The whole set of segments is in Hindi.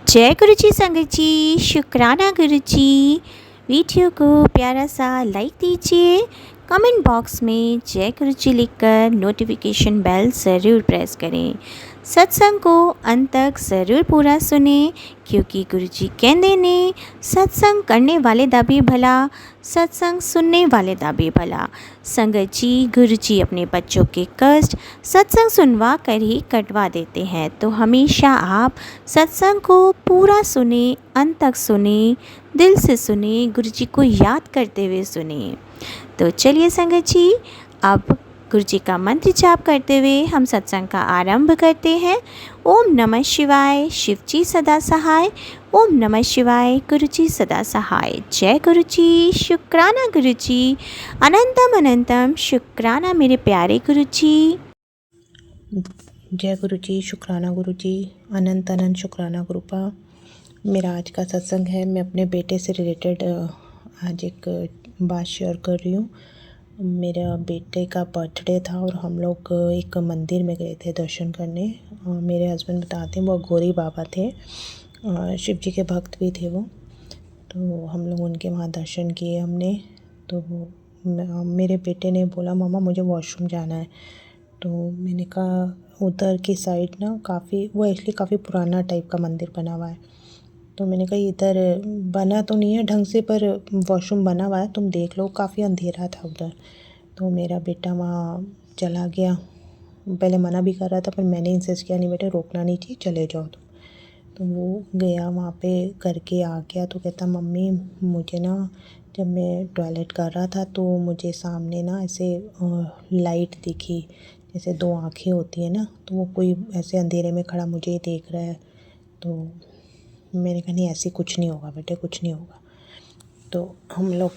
जय गुरु जी संगत जी, शुक्राना गुरु जी। वीडियो को प्यारा सा लाइक दीजिए, कमेंट बॉक्स में जय गुरु जी लिखकर नोटिफिकेशन बेल ज़रूर प्रेस करें। सत्संग को अंत तक ज़रूर पूरा सुने, क्योंकि गुरु जी कहते ने सत्संग करने वाले दा भी भला, सत्संग सुनने वाले दा भी भला। संगत जी, गुरु जी अपने बच्चों के कष्ट सत्संग सुनवा कर ही कटवा देते हैं, तो हमेशा आप सत्संग को पूरा सुने, अंत तक सुने, दिल से सुने, गुरु जी को याद करते हुए सुने। तो चलिए संगत जी, अब गुरु जी का मंत्र जाप करते हुए हम सत्संग का आरंभ करते हैं। ओम नमः शिवाय, शिव जी सदा सहाय। ओम नमः शिवाय, गुरु जी सदा सहाय। जय गुरु जी, शुक्राना गुरु जी, अनंतम अनंतम शुक्राना मेरे प्यारे गुरु जी। जय गुरु जी, शुक्राना गुरु जी, अनंत अनंत शुक्राना गुरुपा। मेरा आज का सत्संग है, मैं अपने बेटे से रिलेटेड आज एक बात शेयर कर रही हूँ। मेरा बेटे का बर्थडे था और हम लोग एक मंदिर में गए थे दर्शन करने। मेरे हस्बैंड बताते हैं वो गौरी बाबा थे, शिव जी के भक्त भी थे वो। तो हम लोग उनके वहाँ दर्शन किए हमने। तो मेरे बेटे ने बोला मामा मुझे वॉशरूम जाना है। तो मैंने कहा उधर की साइड ना वो एक्चुअली काफ़ी पुराना टाइप का मंदिर बना हुआ है। तो मैंने कहा इधर बना तो नहीं है ढंग से, पर वॉशरूम बना हुआ है, तुम देख लो। काफ़ी अंधेरा था उधर। तो मेरा बेटा वहाँ चला गया। पहले मना भी कर रहा था, पर मैंने इंसिस्ट किया नहीं बेटे, रोकना नहीं चाहिए, चले जाओ तुम। तो वो गया वहाँ पे करके आ गया। तो कहता मम्मी मुझे ना जब मैं टॉयलेट कर रहा था तो मुझे सामने ना ऐसे लाइट दिखी, जैसे दो आँखें होती है ना, तो वो कोई ऐसे अंधेरे में खड़ा मुझे ही देख रहा है। तो मैंने कहा नहीं ऐसे कुछ नहीं होगा बेटे, कुछ नहीं होगा। तो हम लोग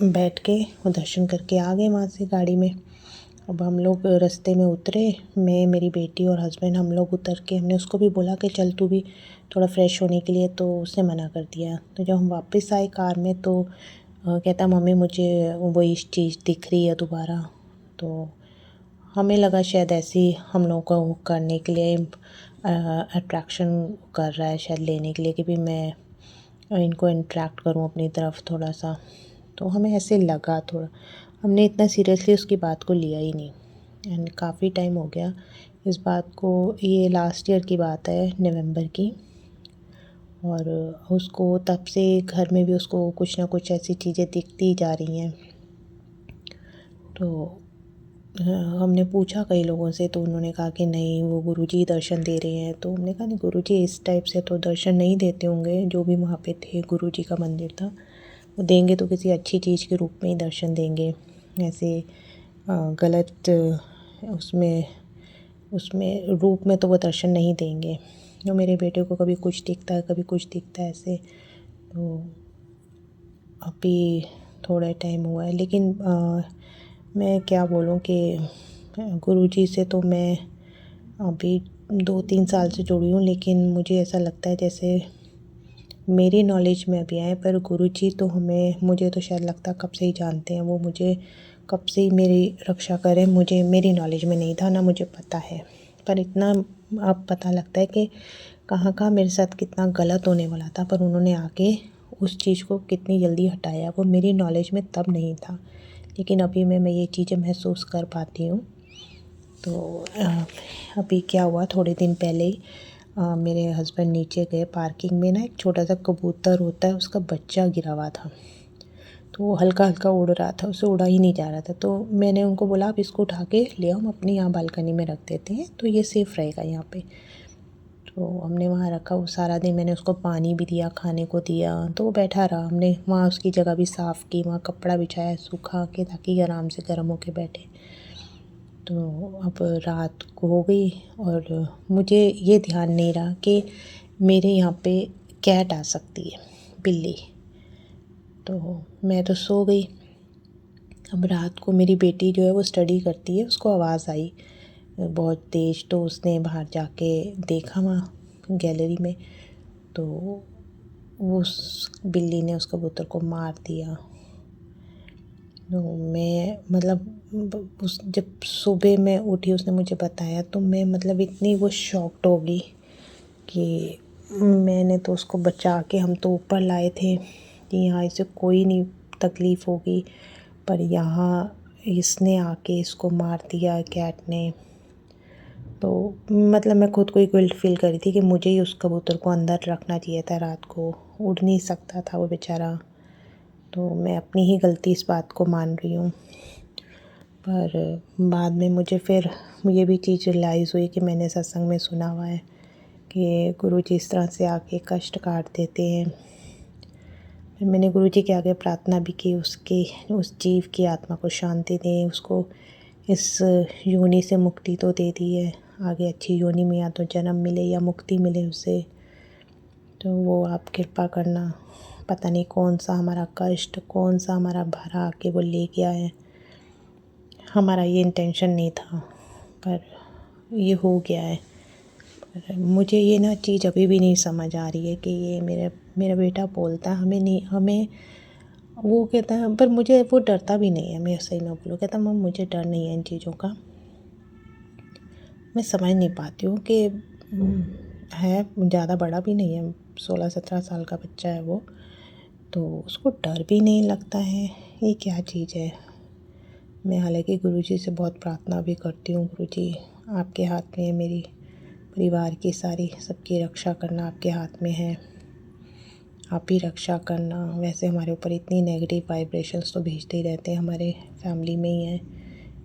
बैठ के वो दर्शन करके आ गए वहाँ से गाड़ी में। अब हम लोग रास्ते में उतरे, मैं मेरी बेटी और हस्बैंड, हम लोग उतर के हमने उसको भी बोला कि चल तू भी थोड़ा फ्रेश होने के लिए, तो उसने मना कर दिया। तो जब हम वापस आए कार में तो कहता मम्मी मुझे वही चीज़ दिख रही है दोबारा। तो हमें लगा शायद ऐसे ही हम लोगों को वो करने के लिए अट्रैक्शन कर रहा है, शायद लेने के लिए कि भी मैं इनको इंट्रैक्ट करूं अपनी तरफ थोड़ा सा। तो हमें ऐसे लगा थोड़ा, हमने इतना सीरियसली उसकी बात को लिया ही नहीं। एंड काफ़ी टाइम हो गया इस बात को, ये लास्ट ईयर की बात है, नवंबर की। और उसको तब से घर में भी उसको कुछ ना कुछ ऐसी चीज़ें दिखती जा रही हैं। तो हमने पूछा कई लोगों से, तो उन्होंने कहा कि नहीं वो गुरुजी दर्शन दे रहे हैं। तो हमने कहा नहीं गुरुजी इस टाइप से तो दर्शन नहीं देते होंगे, जो भी वहाँ पे थे गुरुजी का मंदिर था, वो देंगे तो किसी अच्छी चीज़ के रूप में ही दर्शन देंगे, ऐसे गलत उसमें उसमें रूप में तो वो दर्शन नहीं देंगे। तो मेरे बेटे को कभी कुछ दिखता है, कभी कुछ दिखता है ऐसे। तो अभी थोड़ा टाइम हुआ है, लेकिन मैं क्या बोलूँ कि गुरुजी से तो मैं अभी 2-3 साल से जुड़ी हूँ, लेकिन मुझे ऐसा लगता है जैसे मेरी नॉलेज में अभी आए, पर गुरुजी तो मुझे तो शायद लगता कब से ही जानते हैं। वो मुझे कब से ही मेरी रक्षा करें, मुझे मेरी नॉलेज में नहीं था ना, मुझे पता है। पर इतना अब पता लगता है कि कहाँ कहाँ मेरे साथ कितना गलत होने वाला था, पर उन्होंने आके उस चीज़ को कितनी जल्दी हटाया। वो मेरी नॉलेज में तब नहीं था, लेकिन अभी मैं ये चीज़ें महसूस कर पाती हूँ। तो अभी क्या हुआ, थोड़े दिन पहले ही मेरे हस्बैंड नीचे गए, पार्किंग में ना एक छोटा सा कबूतर होता है, उसका बच्चा गिरा हुआ था। तो वो हल्का हल्का उड़ रहा था, उसे उड़ा ही नहीं जा रहा था। तो मैंने उनको बोला आप इसको उठा के ले आओ, हम अपनी यहाँ बालकनी में रख देते हैं, तो ये सेफ़ रहेगा यहाँ पे। तो हमने वहाँ रखा। वो सारा दिन मैंने उसको पानी भी दिया, खाने को दिया, तो वो बैठा रहा। हमने वहाँ उसकी जगह भी साफ़ की, वहाँ कपड़ा बिछाया सूखा के, ताकि आराम से गर्म होके बैठे। तो अब रात को हो गई और मुझे ये ध्यान नहीं रहा कि मेरे यहाँ पे कैट आ सकती है, बिल्ली। तो मैं तो सो गई। अब रात को मेरी बेटी जो है वो स्टडी करती है, उसको आवाज़ आई बहुत तेज़। तो उसने बाहर जाके देखा वहाँ गैलरी में, तो उस बिल्ली ने उस कबूतर को मार दिया। तो मैं मतलब उस जब सुबह मैं उठी उसने मुझे बताया, तो मैं मतलब इतनी वो शॉक्ड हो गई कि मैंने तो उसको बचा के हम तो ऊपर लाए थे कि यहाँ इसे कोई नहीं तकलीफ़ होगी, पर यहाँ इसने आके इसको मार दिया कैट ने। तो मतलब मैं खुद को ही गिल्ट फील कर रही थी कि मुझे ही उस कबूतर को अंदर रखना चाहिए था रात को, उड़ नहीं सकता था वो बेचारा। तो मैं अपनी ही गलती इस बात को मान रही हूँ। पर बाद में मुझे फिर ये भी चीज़ रियलाइज़ हुई कि मैंने सत्संग में सुना हुआ है कि गुरुजी इस तरह से आके कष्ट काट देते हैं। फिर मैंने गुरुजी के आगे प्रार्थना भी की, उस जीव की आत्मा को शांति दें, उसको इस योनि से मुक्ति तो दे दी है, आगे अच्छी योनि में या तो जन्म मिले या मुक्ति मिले उसे। तो वो आप कृपा करना, पता नहीं कौन सा हमारा कष्ट, कौन सा हमारा भारा आके वो ले गया है। हमारा ये इंटेंशन नहीं था, पर ये हो गया है। पर मुझे ये ना चीज़ अभी भी नहीं समझ आ रही है कि ये मेरा बेटा बोलता है हमें वो कहता है, पर मुझे वो डरता भी नहीं है। मैं सही में बोलूँ, कहता मम्मी मुझे डर नहीं है इन चीज़ों का। मैं समझ नहीं पाती हूँ कि है ज़्यादा बड़ा भी नहीं है, 16-17 साल का बच्चा है वो, तो उसको डर भी नहीं लगता है। ये क्या चीज़ है। मैं हालांकि गुरुजी से बहुत प्रार्थना भी करती हूँ, गुरुजी आपके हाथ में है, मेरी परिवार की सारी सबकी रक्षा करना आपके हाथ में है, आप ही रक्षा करना। वैसे हमारे ऊपर इतनी नेगेटिव वाइब्रेशंस तो भेजते ही रहते हैं, हमारे फैमिली में ही है,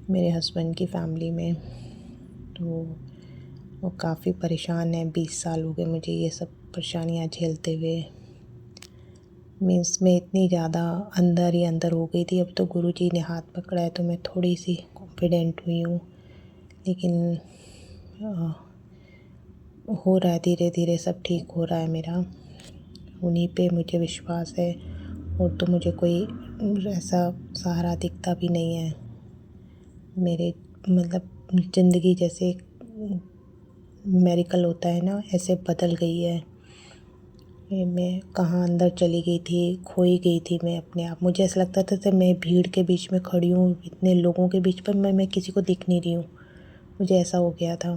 मेरे हस्बैंड की फैमिली में। तो वो काफ़ी परेशान है, 20 साल हो गए मुझे ये सब परेशानियाँ झेलते हुए। मीन्स मैं इतनी ज़्यादा अंदर ही अंदर हो गई थी। अब तो गुरुजी ने हाथ पकड़ा है तो मैं थोड़ी सी कॉन्फिडेंट हुई हूँ, लेकिन हो रहा है धीरे धीरे, सब ठीक हो रहा है मेरा। उन्हीं पे मुझे विश्वास है, और तो मुझे कोई ऐसा सहारा दिखता भी नहीं है। मेरे मतलब ज़िंदगी जैसे मेरिकल होता है ना, ऐसे बदल गई है। मैं कहाँ अंदर चली गई थी, खोई गई थी मैं अपने आप। मुझे ऐसा लगता था कि मैं भीड़ के बीच में खड़ी हूँ, इतने लोगों के बीच, पर मैं किसी को दिख नहीं रही हूँ। मुझे ऐसा हो गया था।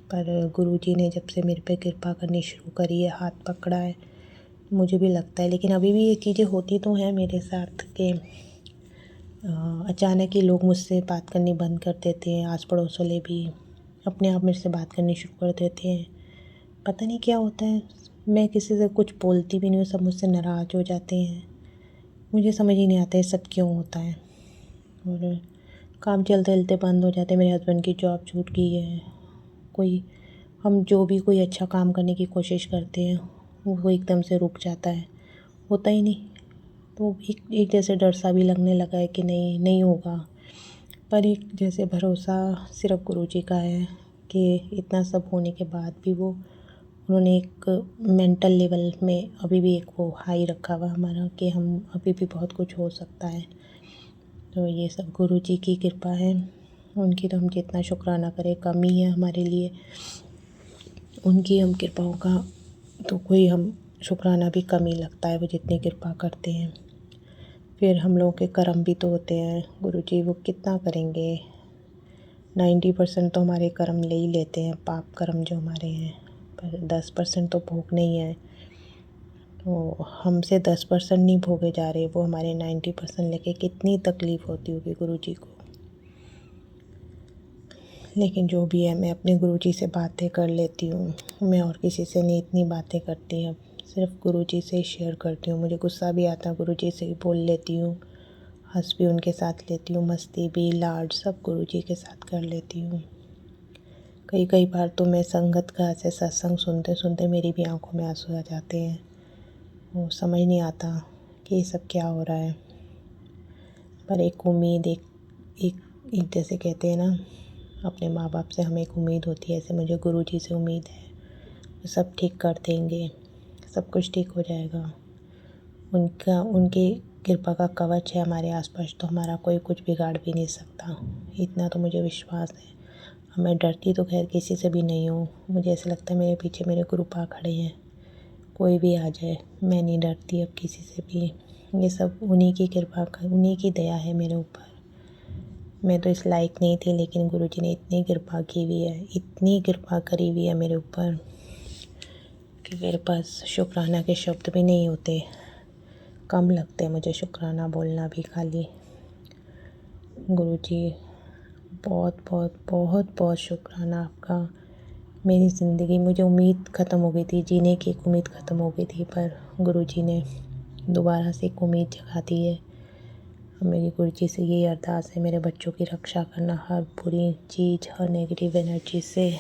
पर गुरुजी ने जब से मेरे पे कृपा करनी शुरू करी है, हाथ पकड़ा है, मुझे भी लगता है। लेकिन अभी भी ये चीज़ें होती तो हैं मेरे साथ कि अचानक ही लोग मुझसे बात करनी बंद कर देते हैं, आस पड़ोस वाले भी अपने आप मेरे से बात करनी शुरू कर देते हैं। पता नहीं क्या होता है, मैं किसी से कुछ बोलती भी नहीं हूँ, सब मुझसे नाराज़ हो जाते हैं। मुझे समझ ही नहीं आता है सब क्यों होता है। और काम चलते चलते बंद हो जाते हैं। मेरे हस्बैंड की जॉब छूट गई है, हम जो भी कोई अच्छा काम करने की कोशिश करते हैं वो एकदम से रुक जाता है, होता ही नहीं। तो एक जैसे डर सा भी लगने लगा है कि नहीं होगा। पर एक जैसे भरोसा सिर्फ गुरुजी का है कि इतना सब होने के बाद भी उन्होंने एक मेंटल लेवल में अभी भी एक वो हाई रखा हुआ हमारा कि हम अभी भी बहुत कुछ हो सकता है। तो ये सब गुरुजी की कृपा है, उनकी तो हम जितना शुक्राना करें कम ही है हमारे लिए। उनकी हम कृपाओं का तो कोई हम शुक्राना भी कम ही लगता है, वो जितनी कृपा करते हैं। फिर हम लोगों के कर्म भी तो होते हैं, गुरुजी वो कितना करेंगे। 90% तो हमारे कर्म ले ही लेते हैं, पाप कर्म जो हमारे हैं, पर 10% तो भोगने ही है। तो हमसे 10% नहीं भोगे जा रहे, वो हमारे 90% लेके कितनी तकलीफ़ होती होगी गुरुजी को। लेकिन जो भी है, मैं अपने गुरुजी से बातें कर लेती हूँ। मैं और किसी से नहीं इतनी बातें करती, अब सिर्फ गुरुजी से ही शेयर करती हूँ। मुझे गुस्सा भी आता है, गुरुजी से ही बोल लेती हूँ, हंस भी उनके साथ लेती हूँ, मस्ती भी, लाड सब गुरुजी के साथ कर लेती हूँ। कई बार तो मैं संगत का ऐसे सत्संग सुनते सुनते मेरी भी आंखों में आंसू आ जाते हैं। वो समझ नहीं आता कि ये सब क्या हो रहा है। पर एक उम्मीद, एक जैसे कहते हैं ना, अपने माँ बाप से हमें एक उम्मीद होती है, ऐसे मुझे गुरुजी से उम्मीद है, वो सब ठीक कर देंगे, सब कुछ ठीक हो जाएगा। उनकी कृपा का कवच है हमारे आसपास, तो हमारा कोई कुछ बिगाड़ भी नहीं सकता, इतना तो मुझे विश्वास है। मैं डरती तो खैर किसी से भी नहीं हूँ। मुझे ऐसा लगता है मेरे पीछे मेरे गुरुपा खड़े हैं, कोई भी आ जाए मैं नहीं डरती अब किसी से भी। ये सब उन्हीं की कृपा का, उन्हीं की दया है मेरे ऊपर। मैं तो इस लायक नहीं थी, लेकिन गुरुजी ने इतनी कृपा की हुई है, इतनी कृपा करी हुई है मेरे ऊपर कि मेरे पास शुक्राना के शब्द भी नहीं होते, कम लगते मुझे शुक्राना बोलना भी। खाली गुरुजी बहुत बहुत बहुत बहुत शुक्राना आपका। मेरी ज़िंदगी, मुझे उम्मीद ख़त्म हो गई थी, जीने की एक उम्मीद ख़त्म हो गई थी, पर गुरुजी ने दोबारा से एक उम्मीद जगा दी है। मेरी गुरुजी से यही अरदास है, मेरे बच्चों की रक्षा करना हर बुरी चीज़, हर नेगेटिव एनर्जी से,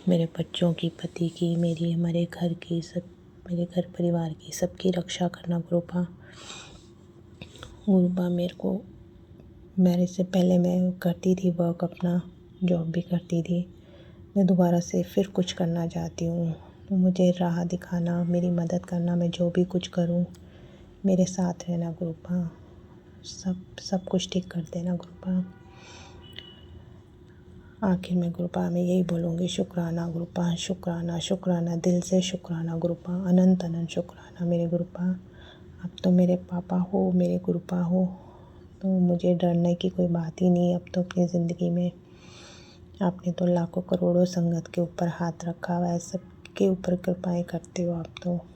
मेरे बच्चों की, पति की, मेरी, हमारे घर की, सब, मेरे घर परिवार की, सबकी रक्षा करना गुरुपा। गुरुपा मेरे को, मैरिज से पहले मैं करती थी वर्क अपना, जॉब भी करती थी। मैं दोबारा से फिर कुछ करना चाहती हूँ, तो मुझे राह दिखाना, मेरी मदद करना, मैं जो भी कुछ करूँ मेरे साथ रहना गुरुपा। सब कुछ ठीक कर देना गुरुपा। आखिर में गुरुपा मैं यही बोलूँगी, शुक्राना गुरुपा, शुक्राना शुक्राना, दिल से शुक्राना गुरुपा, अनंत अनंत शुक्राना मेरे गुरुपा। आप तो मेरे पापा हो, मेरे गुरुपा हो, तो मुझे डरने की कोई बात ही नहीं अब तो अपनी ज़िंदगी में। आपने तो लाखों करोड़ों संगत के ऊपर हाथ रखा हुआ है, सबके ऊपर कृपाएं करते हो आप तो।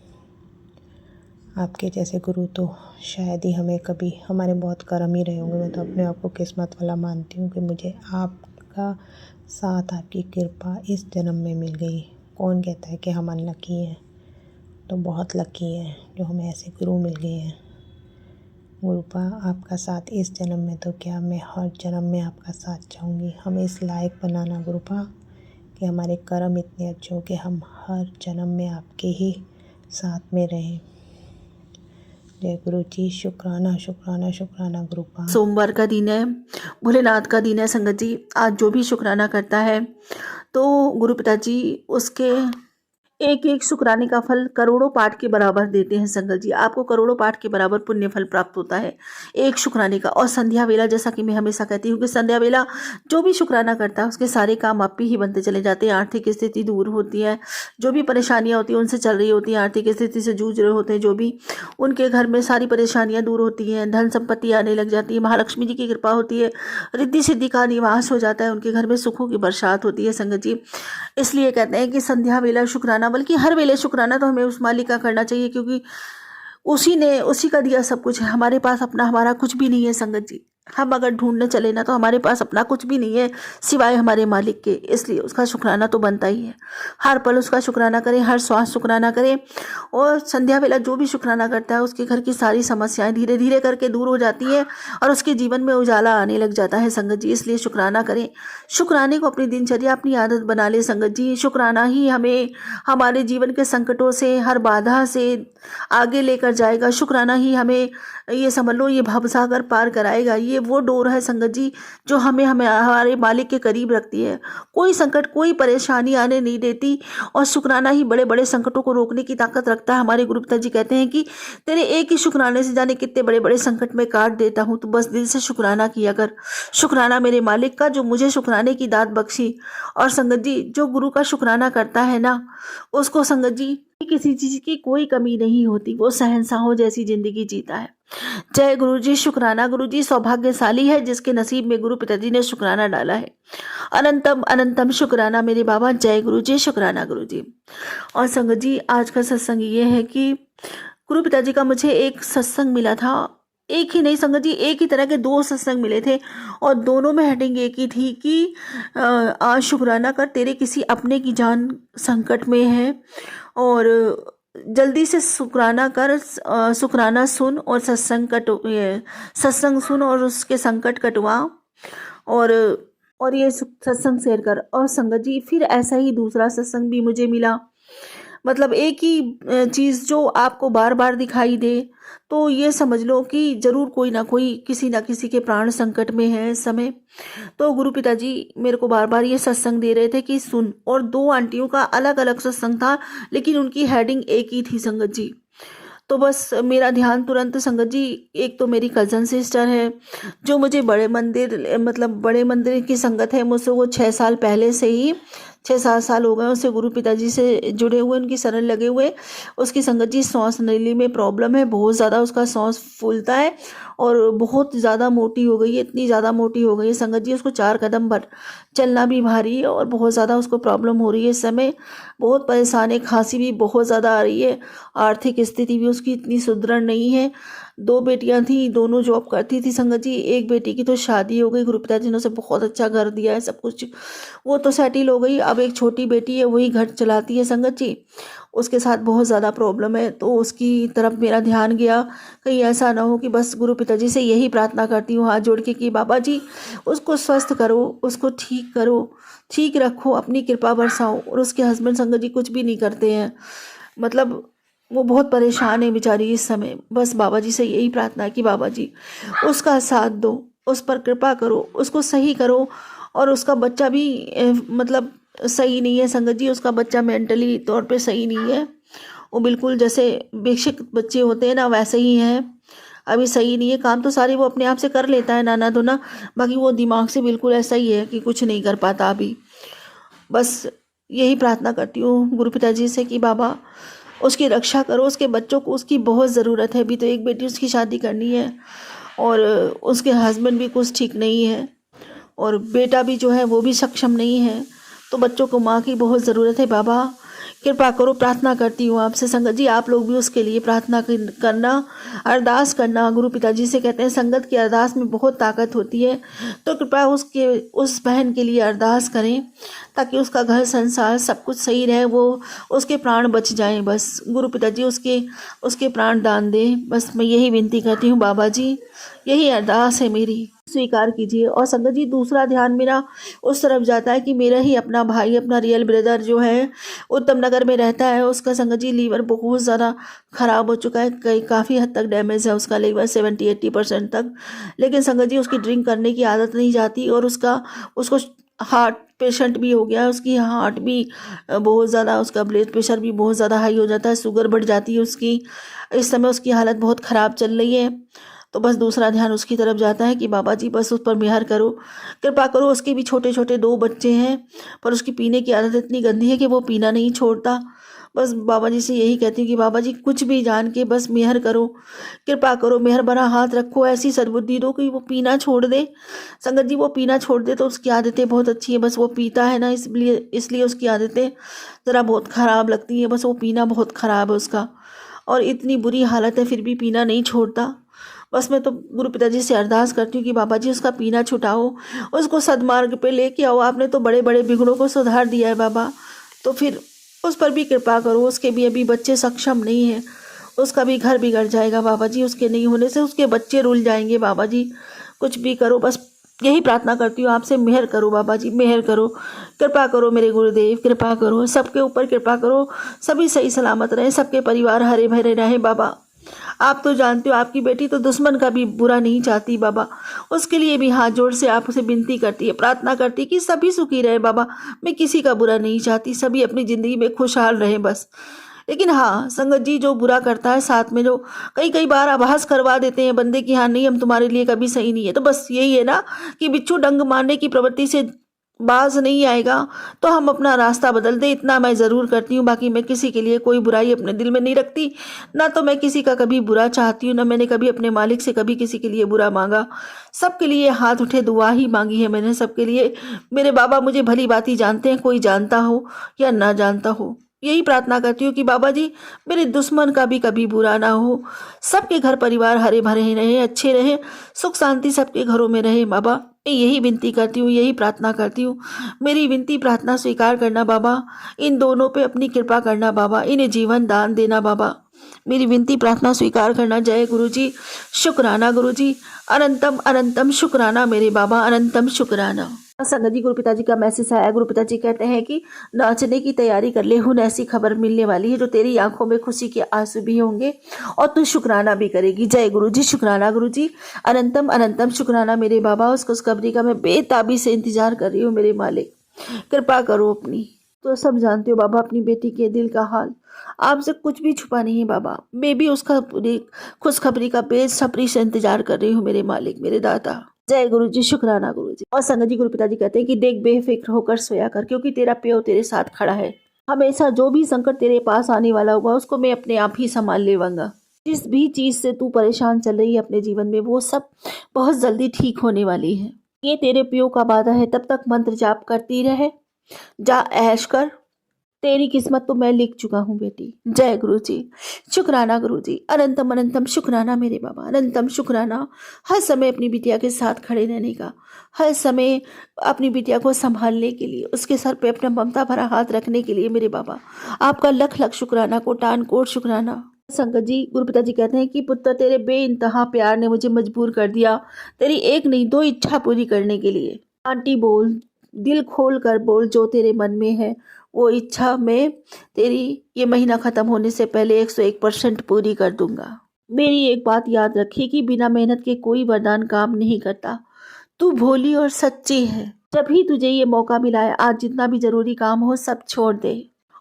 आपके जैसे गुरु तो शायद ही हमें कभी, हमारे बहुत कर्म ही रहे होंगे। मैं तो अपने आप को किस्मत वाला मानती हूँ कि मुझे आपका साथ, आपकी कृपा इस जन्म में मिल गई। कौन कहता है कि हम अनलकी हैं, तो बहुत लकी हैं जो हमें ऐसे गुरु मिल गए हैं। गुरुपा आपका साथ इस जन्म में तो क्या, मैं हर जन्म में आपका साथ चाहूँगी। हमें इस लायक बनाना गुरुपा कि हमारे कर्म इतने अच्छे हो कि हम हर जन्म में आपके ही साथ में रहें। जय गुरु जी, शुक्राना शुक्राना शुक्राना गुरुपा। सोमवार का दिन है, भोलेनाथ का दिन है संगत जी। आज जो भी शुक्राना करता है तो गुरु पिताजी उसके एक एक शुक्राने का फल करोड़ों पाठ के बराबर देते हैं संगत जी। आपको करोड़ों पाठ के बराबर पुण्य फल प्राप्त होता है एक शुक्राने का। और संध्या वेला, जैसा कि मैं हमेशा कहती हूँ कि संध्या वेला जो भी शुक्राना करता है उसके सारे काम आप ही बनते चले जाते हैं। आर्थिक स्थिति दूर होती है, जो भी परेशानियां होती हैं उनसे चल रही होती हैं, आर्थिक स्थिति से जूझ रहे होते हैं जो भी, उनके घर में सारी परेशानियां दूर होती हैं, धन संपत्ति आने लग जाती है, महालक्ष्मी जी की कृपा होती है, रिद्धि सिद्धि का निवास हो जाता है, उनके घर में सुखों की बरसात होती है संगत जी। इसलिए कहते हैं कि संध्या वेला शुक्राना, बल्कि हर वेले शुक्राना तो हमें उस मालिक का करना चाहिए, क्योंकि उसी का दिया सब कुछ है। हमारे पास अपना, हमारा कुछ भी नहीं है संगत जी। हम अगर ढूंढने चले ना तो हमारे पास अपना कुछ भी नहीं है सिवाय हमारे मालिक के। इसलिए उसका शुक्राना तो बनता ही है। हर पल उसका शुक्राना करें, हर श्वास शुक्राना करें। और संध्या वेला जो भी शुक्राना करता है उसके घर की सारी समस्याएं धीरे धीरे करके दूर हो जाती हैं और उसके जीवन में उजाला आने लग जाता है संगत जी। इसलिए शुक्राना करें, शुक्राने को अपनी दिनचर्या, अपनी आदत बना ले संगत जी। शुक्राना ही हमें हमारे जीवन के संकटों से, हर बाधा से आगे लेकर जाएगा। शुक्राना ही हमें, ये समझ लो, ये भवसागर पार कराएगा। ये वो डोर है संगत जी जो हमें हमारे मालिक के करीब रखती है। कोई संकट, कोई परेशानी आने नहीं देती। और शुक्राना ही बड़े बड़े संकटों को रोकने की ताकत रखता है। हमारे गुरु पिताजी कहते हैं कि तेरे एक ही शुक्राने से जाने कितने बड़े बड़े संकट में काट देता हूँ। तो बस दिल से शुक्राना किया कर। शुक्राना मेरे मालिक का जो मुझे शुक्राने की दात बख्शी। और संगत जी, जो गुरु का शुक्राना करता है ना, उसको संगत जी किसी चीज की कोई कमी नहीं होती। वो शहंशाहों जैसी जिंदगी जीता है। जय गुरु जी, शुक्राना। गुरु जी सौभाग्यशाली है जिसके नसीब में गुरु पिताजी ने शुक्राना डाला है। अनंतम अनंतम शुक्राना मेरे बाबा। जय गुरु जी, शुक्राना गुरु जी। और संगत जी, आज का सत्संग ये है कि गुरु पिताजी का मुझे एक सत्संग मिला था। एक ही नहीं संगत जी, एक ही तरह के दो सत्संग मिले थे और दोनों में हेडिंग एक ही थी कि आज शुक्राना कर, तेरे किसी अपने की जान संकट में है और जल्दी से शुक्राना कर, शुक्राना सुन और सत्संग सुन और उसके संकट कटवा और ये सत्संग शेयर कर। और संगत जी, फिर ऐसा ही दूसरा सत्संग भी मुझे मिला। मतलब एक ही चीज़ जो आपको बार बार दिखाई दे तो ये समझ लो कि जरूर कोई ना कोई, किसी ना किसी के प्राण संकट में है इस समय। तो गुरु पिताजी मेरे को बार बार ये सत्संग दे रहे थे कि सुन। और दो आंटियों का अलग अलग सत्संग था लेकिन उनकी हेडिंग एक ही थी संगत जी। तो बस मेरा ध्यान तुरंत संगत जी, एक तो मेरी कज़न सिस्टर है जो मुझे बड़े मंदिर की संगत है, मुझसे वो 6 साल पहले से ही 6-7 साल हो गए उसे गुरु पिताजी से जुड़े हुए, उनकी शरण लगे हुए। उसकी संगत जी सांस नली में प्रॉब्लम है, बहुत ज़्यादा उसका सांस फूलता है और बहुत ज़्यादा मोटी हो गई है, इतनी ज़्यादा मोटी हो गई है संगत जी, उसको 4 कदम भर चलना भी भारी है और बहुत ज़्यादा उसको प्रॉब्लम हो रही है इस समय। बहुत परेशान है, खांसी भी बहुत ज़्यादा आ रही है, आर्थिक स्थिति भी उसकी इतनी सुदृढ़ नहीं है। 2 बेटियां थी, दोनों जॉब करती थी संगत जी। एक बेटी की तो शादी हो गई, गुरु पिताजी ने उसे बहुत अच्छा घर दिया है, सब कुछ वो तो सेटिल हो गई। अब एक छोटी बेटी है, वही घर चलाती है संगत जी। उसके साथ बहुत ज़्यादा प्रॉब्लम है, तो उसकी तरफ मेरा ध्यान गया। कहीं ऐसा ना हो कि बस गुरु पिताजी से यही प्रार्थना करती हूँ हाथ जोड़ के कि बाबा जी उसको स्वस्थ करो, उसको ठीक करो, ठीक रखो, अपनी कृपा बरसाओ। और उसके हस्बैंड संगत जी कुछ भी नहीं करते हैं, मतलब वो बहुत परेशान है बेचारी इस समय। बस बाबा जी से यही प्रार्थना है कि बाबा जी उसका साथ दो, उस पर कृपा करो, उसको सही करो। और उसका बच्चा भी मतलब सही नहीं है संगत जी, उसका बच्चा मेंटली तौर पे सही नहीं है। वो बिल्कुल जैसे बेशक बच्चे होते हैं ना वैसे ही हैं, अभी सही नहीं है। काम तो सारे वो अपने आप से कर लेता है नाना धोना, बाकी वो दिमाग से बिल्कुल ऐसा ही है कि कुछ नहीं कर पाता अभी। बस यही प्रार्थना करती हूँ गुरु पिताजी से कि बाबा उसकी रक्षा करो, उसके बच्चों को उसकी बहुत ज़रूरत है। अभी तो एक बेटी उसकी शादी करनी है और उसके हस्बैंड भी कुछ ठीक नहीं है और बेटा भी जो है वो भी सक्षम नहीं है, तो बच्चों को माँ की बहुत ज़रूरत है। बाबा कृपा करो, प्रार्थना करती हूँ आपसे संगत जी, आप लोग भी उसके लिए प्रार्थना करना, अरदास करना। गुरु पिताजी से कहते हैं संगत की अरदास में बहुत ताकत होती है, तो कृपया उस बहन के लिए अरदास करें ताकि उसका घर संसार सब कुछ सही रहे, वो उसके प्राण बच जाएं। बस गुरु पिताजी उसके प्राण दान दें, बस मैं यही विनती करती हूँ बाबा जी, यही अरदास है मेरी, स्वीकार कीजिए। और संगत जी दूसरा ध्यान मेरा उस तरफ जाता है कि मेरा ही अपना भाई, अपना रियल ब्रदर जो है उत्तम नगर में रहता है, उसका संगत जी लीवर बहुत ज़्यादा ख़राब हो चुका है, काफ़ी हद तक डैमेज है उसका लीवर 70-80% तक। लेकिन संगत जी उसकी ड्रिंक करने की आदत नहीं जाती और उसको हार्ट पेशेंट भी हो गया है, उसकी हार्ट भी बहुत ज़्यादा, उसका ब्लड प्रेशर भी बहुत ज़्यादा हाई हो जाता है, शुगर बढ़ जाती है उसकी। इस समय उसकी हालत बहुत ख़राब चल रही है, तो बस दूसरा ध्यान उसकी तरफ जाता है कि बाबा जी बस उस पर मेहर करो, कृपा करो। उसके भी छोटे छोटे 2 बच्चे हैं, पर उसकी पीने की आदत इतनी गंदी है कि वो पीना नहीं छोड़ता। बस बाबा जी से यही कहती हूँ कि बाबा जी कुछ भी जान के बस मेहर करो, कृपा करो, मेहर भरा हाथ रखो, ऐसी सद्बुद्धि दो कि वो पीना छोड़ दे। संगत जी वो पीना छोड़ दे तो उसकी आदतें बहुत अच्छी है, बस वो पीता है ना, इसलिए उसकी आदतें ज़रा बहुत ख़राब लगती हैं। बस वो पीना बहुत ख़राब है उसका और इतनी बुरी हालत है फिर भी पीना नहीं छोड़ता। बस मैं तो गुरु पिताजी से अरदास करती हूँ कि बाबा जी उसका पीना छुटाओ, उसको सद्मार्ग पे लेके आओ। आपने तो बड़े बड़े बिगड़ों को सुधार दिया है बाबा, तो फिर उस पर भी कृपा करो। उसके भी अभी बच्चे सक्षम नहीं हैं, उसका भी घर बिगड़ जाएगा बाबा जी, उसके नहीं होने से उसके बच्चे रुल जाएंगे बाबा जी, कुछ भी करो। बस यही प्रार्थना करती हूँ आपसे, मेहर करो बाबा जी, मेहर करो, कृपा करो मेरे गुरुदेव, कृपा करो, सबके ऊपर कृपा करो, सभी सही सलामत रहें, सबके परिवार हरे भरे रहें बाबा। आप तो जानते हो आपकी बेटी तो दुश्मन का भी बुरा नहीं चाहती बाबा, उसके लिए भी हाथ जोड़ से आप उसे विनती करती है, प्रार्थना करती है कि सभी सुखी रहे बाबा। मैं किसी का बुरा नहीं चाहती, सभी अपनी ज़िंदगी में खुशहाल रहें बस। लेकिन हाँ संगत जी जो बुरा करता है साथ में, जो कई बार आभास करवा देते हैं बंदे की, हाँ नहीं हम तुम्हारे लिए कभी सही नहीं है, तो बस यही है ना कि बिच्छू डंग मारने की प्रवृत्ति से बाज नहीं आएगा, तो हम अपना रास्ता बदल दे, इतना मैं ज़रूर करती हूँ। बाकी मैं किसी के लिए कोई बुराई अपने दिल में नहीं रखती, ना तो मैं किसी का कभी बुरा चाहती हूँ, ना मैंने कभी अपने मालिक से कभी किसी के लिए बुरा मांगा। सबके लिए हाथ उठे दुआ ही मांगी है मैंने सबके लिए। मेरे बाबा मुझे भली भांति जानते हैं, कोई जानता हो या ना जानता हो। यही प्रार्थना करती हूँ कि बाबा जी मेरे दुश्मन का भी कभी बुरा ना हो, सबके घर परिवार हरे भरे रहे, अच्छे रहे, सुख शांति सबके घरों में रहे बाबा। मैं यही विनती करती हूँ, यही प्रार्थना करती हूँ। मेरी विनती प्रार्थना स्वीकार करना बाबा, इन दोनों पे अपनी कृपा करना बाबा, इन्हें जीवन दान देना बाबा। मेरी विनती प्रार्थना स्वीकार करना। जय गुरु जी, शुक्राना गुरु जी, अनंतम अनंतम शुक्राना मेरे बाबा, अनंतम शुक्राना। संगत जी गुरु पिताजी का मैसेज आया। गुरु पिताजी कहते हैं कि नाचने की तैयारी कर ले, हुन ऐसी खबर मिलने वाली है जो तेरी आंखों में खुशी के आंसू भी होंगे और तू शुक्राना भी करेगी। जय गुरु जी, शुक्राना गुरु जी, अनंतम अनंतम शुक्राना मेरे बाबा। उस खुशखबरी का मैं बेताबी से इंतजार कर रही हूँ मेरे मालिक, कृपा करो अपनी। तो सब जानते हो बाबा अपनी बेटी के दिल का हाल, आपसे कुछ भी छुपा नहीं है बाबा। मैं भी उसका खुशखबरी का बेसब्री से इंतजार कर रही हूँ मेरे मालिक, मेरे दाता। जय गुरु जी, शुक्राना गुरु जी। और संगत जी, गुरु पिताजी कहते हैं कि देख, बेफिक्र होकर सोया कर, क्योंकि तेरा प्यो तेरे साथ खड़ा है। हमेशा जो भी संकट तेरे पास आने वाला होगा उसको मैं अपने आप ही संभाल लेवांगा। जिस भी चीज से तू परेशान चल रही है अपने जीवन में, वो सब बहुत जल्दी ठीक होने वाली है। ये तेरे प्यो का वादा है। तब तक मंत्र जाप करती रहे, जा ऐश कर, तेरी किस्मत तो मैं लिख चुका हूँ बेटी। जय गुरु जी, शुक्राना गुरु जी, अनंतम अनंतम शुक्राना मेरे बाबा, अनंतम शुक्राना। हर समय अपनी बिटिया के साथ खड़े रहने का, हर समय अपनी बिटिया को संभालने के लिए, उसके सर पे अपना ममता भरा हाथ रखने के लिए मेरे बाबा आपका लख लख शुक्राना, कोटान कोट शुक्राना। संगत जी, गुरु पिताजी कहते हैं कि पुत्र, तेरे बेइंतहा प्यार ने मुझे मजबूर कर दिया तेरी एक नहीं दो इच्छा पूरी करने के लिए। आंटी बोल, दिल खोल कर बोल, जो तेरे मन में है वो इच्छा मैं तेरी ये महीना खत्म होने से पहले 101% पूरी कर दूंगा। मेरी एक बात याद रखी कि बिना मेहनत के कोई वरदान काम नहीं करता। तू भोली और सच्ची है। जब भी तुझे ये मौका मिला है, आज जितना भी जरूरी काम हो सब छोड़ दे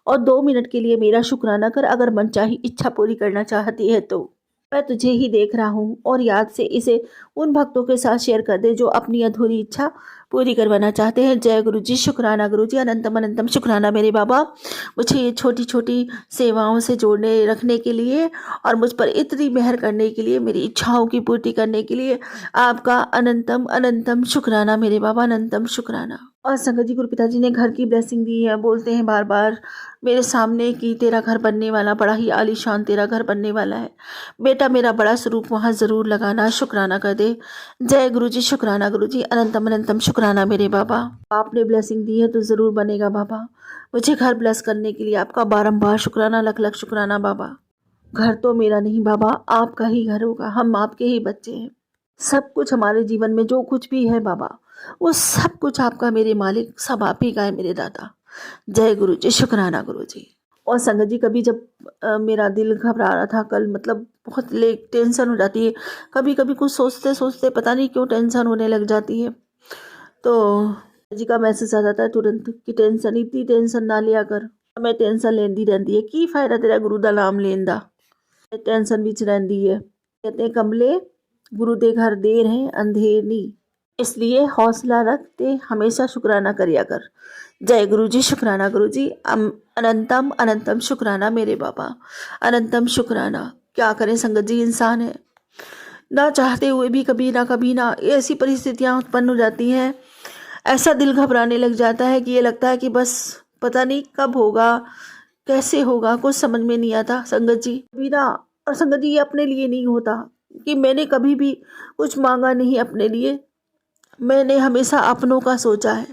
और 2 मिनट के लिए मेरा शुक्राना कर। अगर मनचाही इच्छा पूरी करना चाहती है तो मैं तुझे ही देख रहा हूँ, और याद से इसे उन भक्तों के साथ शेयर कर दे जो अपनी अधूरी इच्छा पूरी करवाना चाहते हैं। जय गुरु जी, शुक्राना गुरु जी, अनंतम अनंतम शुक्राना मेरे बाबा, मुझे ये छोटी छोटी सेवाओं से जोड़ने रखने के लिए और मुझ पर इतनी मेहर करने के लिए, मेरी इच्छाओं की पूर्ति करने के लिए आपका अनंतम अनंतम शुक्राना मेरे बाबा, अनंतम शुक्राना। और संगत जी, गुरु पिताजी ने घर की ब्लेसिंग दी है। बोलते हैं बार बार मेरे सामने कि तेरा घर बनने वाला, बड़ा ही आलीशान तेरा घर बनने वाला है बेटा, मेरा बड़ा स्वरूप वहाँ ज़रूर लगाना, शुक्राना कर दे। जय गुरु जी, शुक्राना गुरु जी, अनंतम अनंतम शुक्राना मेरे बाबा। आपने ब्लेसिंग दी है तो ज़रूर बनेगा बाबा। मुझे घर ब्लेस करने के लिए आपका बारंबार शुक्राना, लख लख शुक्राना बाबा। घर तो मेरा नहीं बाबा, आपका ही घर होगा, हम आपके ही बच्चे हैं। सब कुछ हमारे जीवन में जो कुछ भी है बाबा, वो सब कुछ आपका मेरे मालिक, सब आप ही का है मेरे दादा। जय गुरु जी, शुक्राना गुरु जी। और संगत जी, कभी जब मेरा दिल घबरा रहा था कल, मतलब बहुत लेट टेंशन हो जाती है, कभी कभी कुछ सोचते सोचते पता नहीं क्यों टेंशन होने लग जाती है, तो जी का मैसेज आ जाता है तुरंत कि टेंशन, इतनी टेंशन ना लिया कर, मैं टेंशन लेंदी रहती है, की फायदा तेरा गुरु दा नाम लेन दा, टेंशन विच रहती है। कहते हैं कमले, गुरु दे घर देर है अंधेर नहीं, इसलिए हौसला रखते हमेशा शुक्राना करिया कर। जय गुरु जी, शुक्राना गुरु जी, अनंतम अनंतम शुक्राना मेरे बाबा, अनंतम शुक्राना। क्या करें संगत जी, इंसान है, ना चाहते हुए भी कभी ना ऐसी परिस्थितियां उत्पन्न हो जाती हैं, ऐसा दिल घबराने लग जाता है कि ये लगता है कि बस पता नहीं कब होगा, कैसे होगा, कुछ समझ में नहीं आता संगत जी। कभी ना, और संगत जी ये अपने लिए नहीं होता कि मैंने कभी भी कुछ मांगा नहीं अपने लिए, मैंने हमेशा अपनों का सोचा है,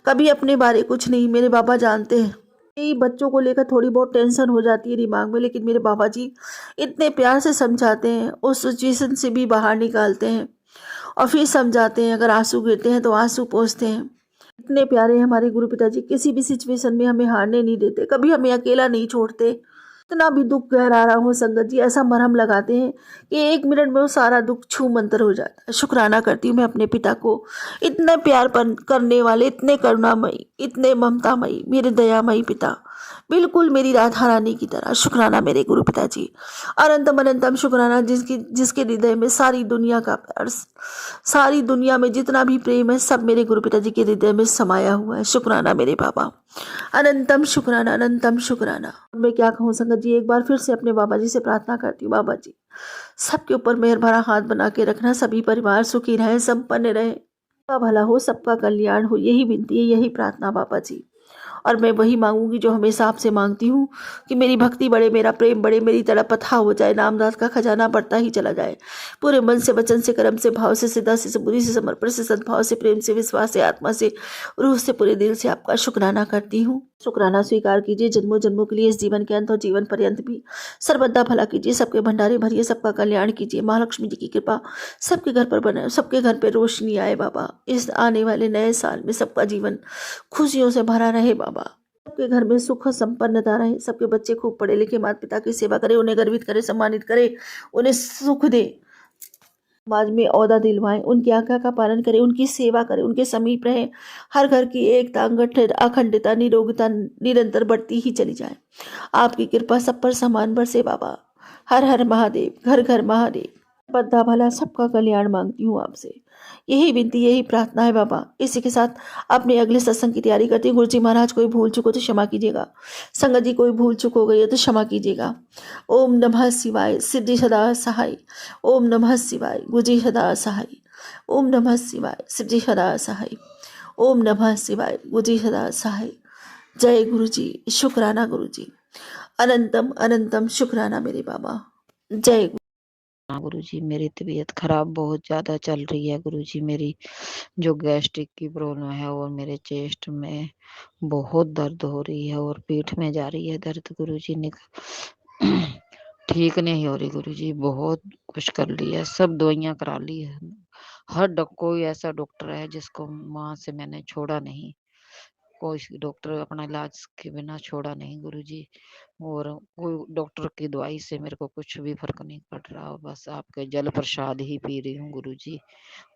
कभी अपने बारे कुछ नहीं। मेरे बाबा जानते हैं, यही बच्चों को लेकर थोड़ी बहुत टेंशन हो जाती है दिमाग में, लेकिन मेरे बाबा जी इतने प्यार से समझाते हैं, उस सिचुएशन से भी बाहर निकालते हैं और फिर समझाते हैं। अगर आंसू गिरते हैं तो आंसू पोंछते हैं। इतने प्यारे हैं हमारे गुरु पिताजी, किसी भी सिचुएशन में हमें हारने नहीं देते, कभी हमें अकेला नहीं छोड़ते। इतना भी दुख गहरा रहा हो संगत जी, ऐसा मरहम लगाते हैं कि 1 मिनट में वो सारा दुख छू मंतर हो जाता है। शुक्राना करती हूँ मैं अपने पिता को, इतने प्यार करने वाले, इतने करुणामयी, इतने ममतामयी, मेरे दयामयी पिता, बिल्कुल मेरी राधा रानी की तरह। शुक्राना मेरे गुरु पिताजी, अनंतम अनंतम शुक्राना, जिसके हृदय में सारी दुनिया का प्यार, सारी दुनिया में जितना भी प्रेम है सब मेरे गुरु पिताजी के हृदय में समाया हुआ है। शुक्राना मेरे बाबा, अनंतम शुक्राना, अनंतम शुक्राना। मैं क्या कहूँ संगत जी, एक बार फिर से अपने बाबा जी से प्रार्थना करती हूँ, बाबा जी सबके ऊपर मेहर भरा हाथ बना के रखना, सभी परिवार सुखी रहे, संपन्न रहे, सबका भला हो, सबका कल्याण हो, यही विनती है, यही प्रार्थना बाबा जी। और मैं वही मांगूंगी जो हमेशा आपसे मांगती हूँ कि मेरी भक्ति बढ़े, मेरा प्रेम बढ़े, मेरी तड़प अथाह हो जाए, नामदास का खजाना बढ़ता ही चला जाए। पूरे मन से, वचन से, कर्म से, भाव से, सिद्धा से, बुद्धि से, समर्पण से, सद्भाव से, प्रेम से, विश्वास से, आत्मा से, रूह से, पूरे दिल से आपका शुक्राना करती हूँ। शुक्राना स्वीकार कीजिए जन्मों जन्मों के लिए, इस जीवन के अंत और जीवन पर्यंत भी सर्वदा भला कीजिए, सबके भंडारे भरिए, सबका कल्याण कीजिए। महालक्ष्मी जी की कृपा सबके घर पर बने, सबके घर पर रोशनी आए बाबा। इस आने वाले नए साल में सबका जीवन खुशियों से भरा रहे बाबा, सबके घर में सुख संपन्नता रहे, सबके बच्चे खूब पढ़े लिखे, माता पिता की सेवा करे, उन्हें गर्वित करे, सम्मानित करे, उन्हें सुख दे, समाज में ओहदा दिलवाएं, उनकी आज्ञा का पालन करें, उनकी सेवा करें, उनके समीप रहें। हर घर की एकता, अखंडता, निरोगता निरंतर बढ़ती ही चली जाए। आपकी कृपा सब पर समान बरसे बाबा। हर हर महादेव, घर घर महादेव, बद्धा भला, सबका कल्याण मांगती हूँ आपसे। यही विनती, यही प्रार्थना है बाबा। इसी के साथ अपने अगले सत्संग की तैयारी करती हूँ। गुरु जी महाराज, कोई भूल चूक हो तो क्षमा कीजिएगा। संगत जी, कोई भूल चूक हो गई है तो क्षमा कीजिएगा। ओम नमः शिवाय, सिद्धि सदा सहाय। ओम नमः शिवाय, गुरु सदा सहाय। ओम नमः शिवाय, सिद्धि सदा सहाय। ओम नमः शिवाय, गुरु सदा सहाय। जय गुरु जी, शुक्राना गुरु जी। अनंतम अनंतम शुक्राना मेरे बाबा। जय गुरु। हाँ गुरुजी, मेरी तबीयत खराब बहुत ज़्यादा चल रही है गुरुजी। मेरी जो गैस्ट्रिक की प्रॉब्लम है और मेरे चेस्ट में बहुत दर्द हो रही है और पीठ में जा रही है दर्द गुरुजी। ठीक नहीं हो रही गुरुजी। बहुत कुछ कर लिया है, सब दवाइयाँ करा ली है। हर कोई ऐसा डॉक्टर है जिसको वहाँ से मैंने छोड़ा नहीं। कोई डॉक्टर अपना इलाज के बिना छोड़ा नहीं गुरुजी। और कोई डॉक्टर की दवाई से मेरे को कुछ भी फर्क नहीं पड़ रहा। बस आपके जल प्रसाद ही पी रही हूँ गुरुजी,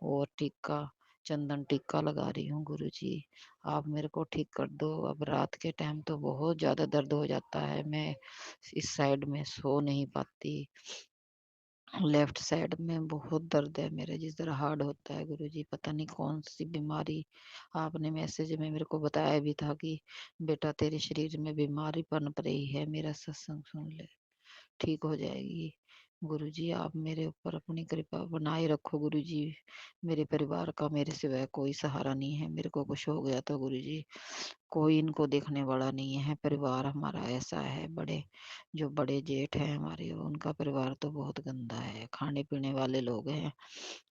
और टीका, चंदन टीका लगा रही हूँ गुरुजी। आप मेरे को ठीक कर दो। अब रात के टाइम तो बहुत ज्यादा दर्द हो जाता है, मैं इस साइड में सो नहीं पाती। लेफ्ट साइड में बहुत दर्द है मेरे, जिस तरह हार्ड होता है गुरुजी। पता नहीं कौन सी बीमारी। आपने मैसेज में मेरे को बताया भी था कि बेटा तेरे शरीर में बीमारी पनप रही है, मेरा सत्संग सुन ले, ठीक हो जाएगी। गुरुजी आप मेरे ऊपर अपनी कृपा बनाए रखो गुरुजी। मेरे परिवार का मेरे सिवाय कोई सहारा नहीं है। मेरे को कुछ हो गया तो गुरुजी कोई इनको देखने वाला नहीं है। परिवार हमारा ऐसा है, जो बड़े जेठ है हमारे, उनका परिवार तो बहुत गंदा है, खाने पीने वाले लोग हैं